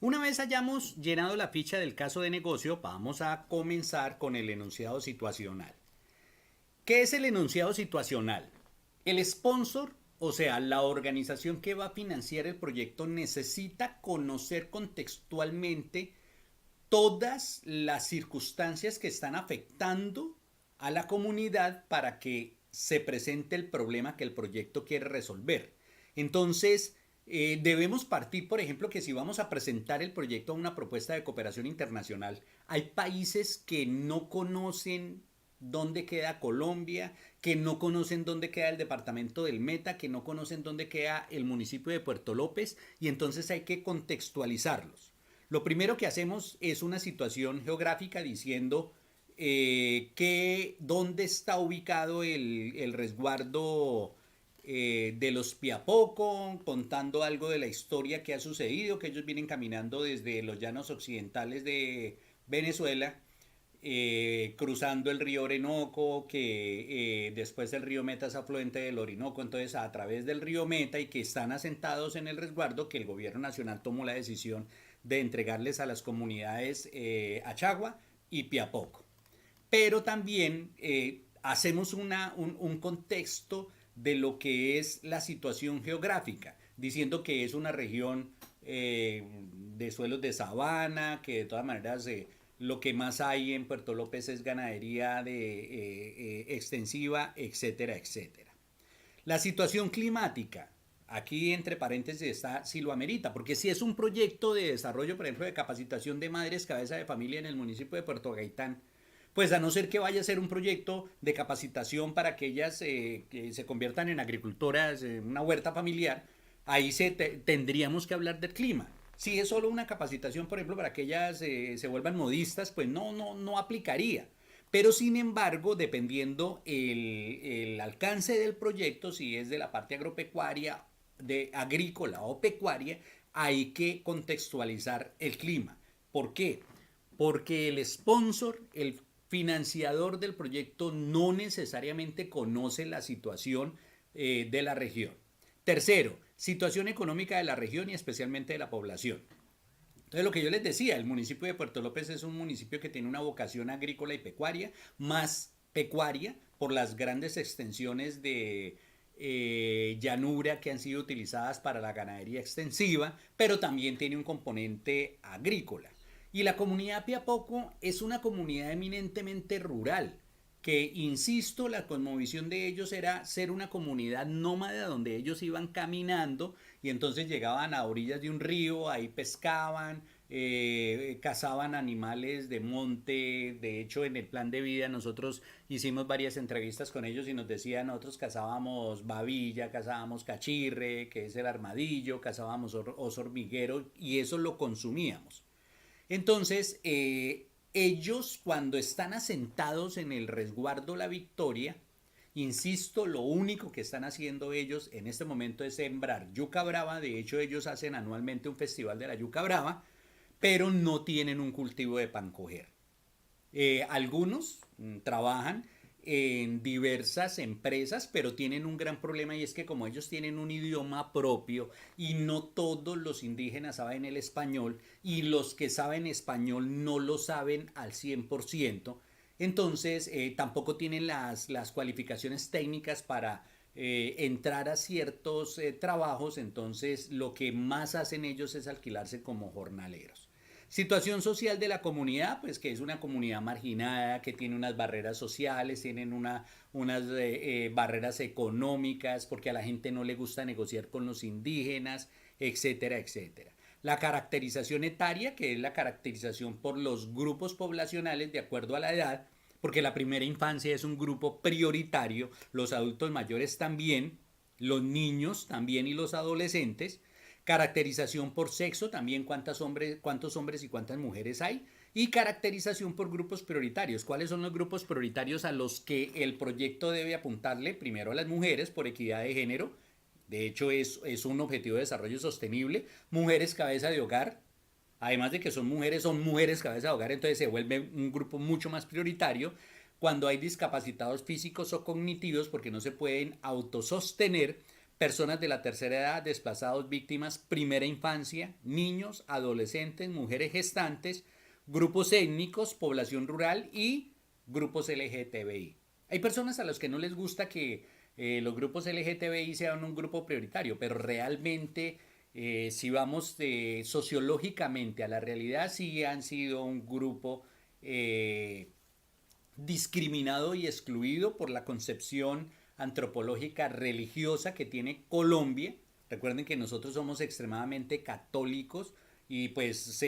Una vez hayamos llenado la ficha del caso de negocio, vamos a comenzar con el enunciado situacional. ¿Qué es el enunciado situacional? El sponsor, o sea, la organización que va a financiar el proyecto, necesita conocer contextualmente todas las circunstancias que están afectando a la comunidad para que se presente el problema que el proyecto quiere resolver. Entonces, debemos partir, por ejemplo, que si vamos a presentar el proyecto a una propuesta de cooperación internacional, hay países que no conocen dónde queda Colombia, que no conocen dónde queda el departamento del Meta, que no conocen dónde queda el municipio de Puerto López, y entonces hay que contextualizarlos. Lo primero que hacemos es una situación geográfica diciendo dónde está ubicado el resguardo de los Piapoco, contando algo de la historia que ha sucedido, que ellos vienen caminando desde los llanos occidentales de Venezuela, cruzando el río Orinoco, que después el río Meta es afluente del Orinoco, entonces a través del río Meta, y que están asentados en el resguardo que el gobierno nacional tomó la decisión de entregarles a las comunidades Achagua y Piapoco. Pero también hacemos un contexto de lo que es la situación geográfica, diciendo que es una región de suelos de sabana, que de todas maneras lo que más hay en Puerto López es ganadería extensiva, etcétera, etcétera. La situación climática, aquí entre paréntesis está si lo amerita, porque si es un proyecto de desarrollo, por ejemplo, de capacitación de madres cabeza de familia en el municipio de Puerto Gaitán, pues a no ser que vaya a ser un proyecto de capacitación para que ellas que se conviertan en agricultoras, en una huerta familiar, ahí tendríamos que hablar del clima. Si es solo una capacitación, por ejemplo, para que ellas se vuelvan modistas, pues no aplicaría. Pero sin embargo, dependiendo el alcance del proyecto, si es de la parte agropecuaria, de agrícola o pecuaria, hay que contextualizar el clima. ¿Por qué? Porque el sponsor, el financiador del proyecto, no necesariamente conoce la situación de la región. Tercero, situación económica de la región y especialmente de la población. Entonces, lo que yo les decía, el municipio de Puerto López es un municipio que tiene una vocación agrícola y pecuaria, más pecuaria por las grandes extensiones de llanura que han sido utilizadas para la ganadería extensiva, pero también tiene un componente agrícola. Y la comunidad Piapoco es una comunidad eminentemente rural, que, insisto, la cosmovisión de ellos era ser una comunidad nómada donde ellos iban caminando y entonces llegaban a orillas de un río, ahí pescaban, cazaban animales de monte. De hecho, en el plan de vida nosotros hicimos varias entrevistas con ellos y nos decían, nosotros cazábamos babilla, cazábamos cachirre, que es el armadillo, cazábamos oso hormiguero, y eso lo consumíamos. Entonces, ellos cuando están asentados en el resguardo La Victoria, insisto, lo único que están haciendo ellos en este momento es sembrar yuca brava. De hecho, ellos hacen anualmente un festival de la yuca brava, pero no tienen un cultivo de pancoger. Algunos trabajan en diversas empresas, pero tienen un gran problema, y es que como ellos tienen un idioma propio y no todos los indígenas saben el español, y los que saben español no lo saben al 100%, entonces tampoco tienen las cualificaciones técnicas para entrar a ciertos trabajos. Entonces lo que más hacen ellos es alquilarse como jornaleros. Situación social de la comunidad, pues que es una comunidad marginada, que tiene unas barreras sociales, tienen unas barreras económicas, porque a la gente no le gusta negociar con los indígenas, etcétera, etcétera. La caracterización etaria, que es la caracterización por los grupos poblacionales de acuerdo a la edad, porque la primera infancia es un grupo prioritario, los adultos mayores también, los niños también y los adolescentes. Caracterización por sexo, también cuántos hombres y cuántas mujeres hay. Y caracterización por grupos prioritarios. ¿Cuáles son los grupos prioritarios a los que el proyecto debe apuntarle? Primero a las mujeres por equidad de género. De hecho, es un objetivo de desarrollo sostenible. Mujeres cabeza de hogar. Además de que son mujeres cabeza de hogar, entonces se vuelve un grupo mucho más prioritario. Cuando hay discapacitados físicos o cognitivos, porque no se pueden autosostener, personas de la tercera edad, desplazados, víctimas, primera infancia, niños, adolescentes, mujeres gestantes, grupos étnicos, población rural y grupos LGTBI. Hay personas a las que no les gusta que los grupos LGTBI sean un grupo prioritario, pero realmente si vamos sociológicamente a la realidad, sí han sido un grupo discriminado y excluido por la concepción antropológica religiosa que tiene Colombia. Recuerden que nosotros somos extremadamente católicos y pues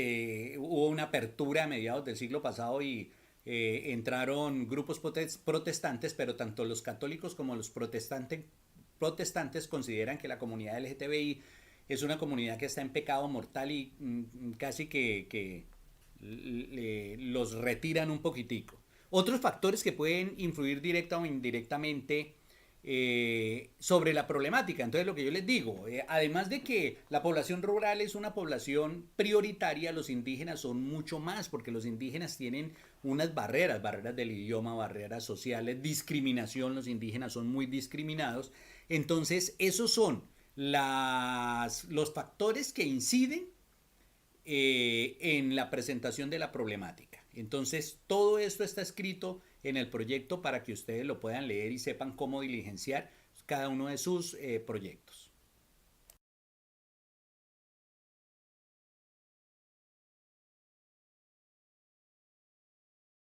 hubo una apertura a mediados del siglo pasado y entraron grupos protestantes, pero tanto los católicos como los protestantes consideran que la comunidad LGTBI es una comunidad que está en pecado mortal y casi que los retiran un poquitico. Otros factores que pueden influir directa o indirectamente sobre la problemática. Entonces lo que yo les digo, además de que la población rural es una población prioritaria, los indígenas son mucho más, porque los indígenas tienen unas barreras del idioma, barreras sociales, discriminación, los indígenas son muy discriminados. Entonces esos son los factores que inciden en la presentación de la problemática. Entonces, todo esto está escrito en el proyecto para que ustedes lo puedan leer y sepan cómo diligenciar cada uno de sus proyectos.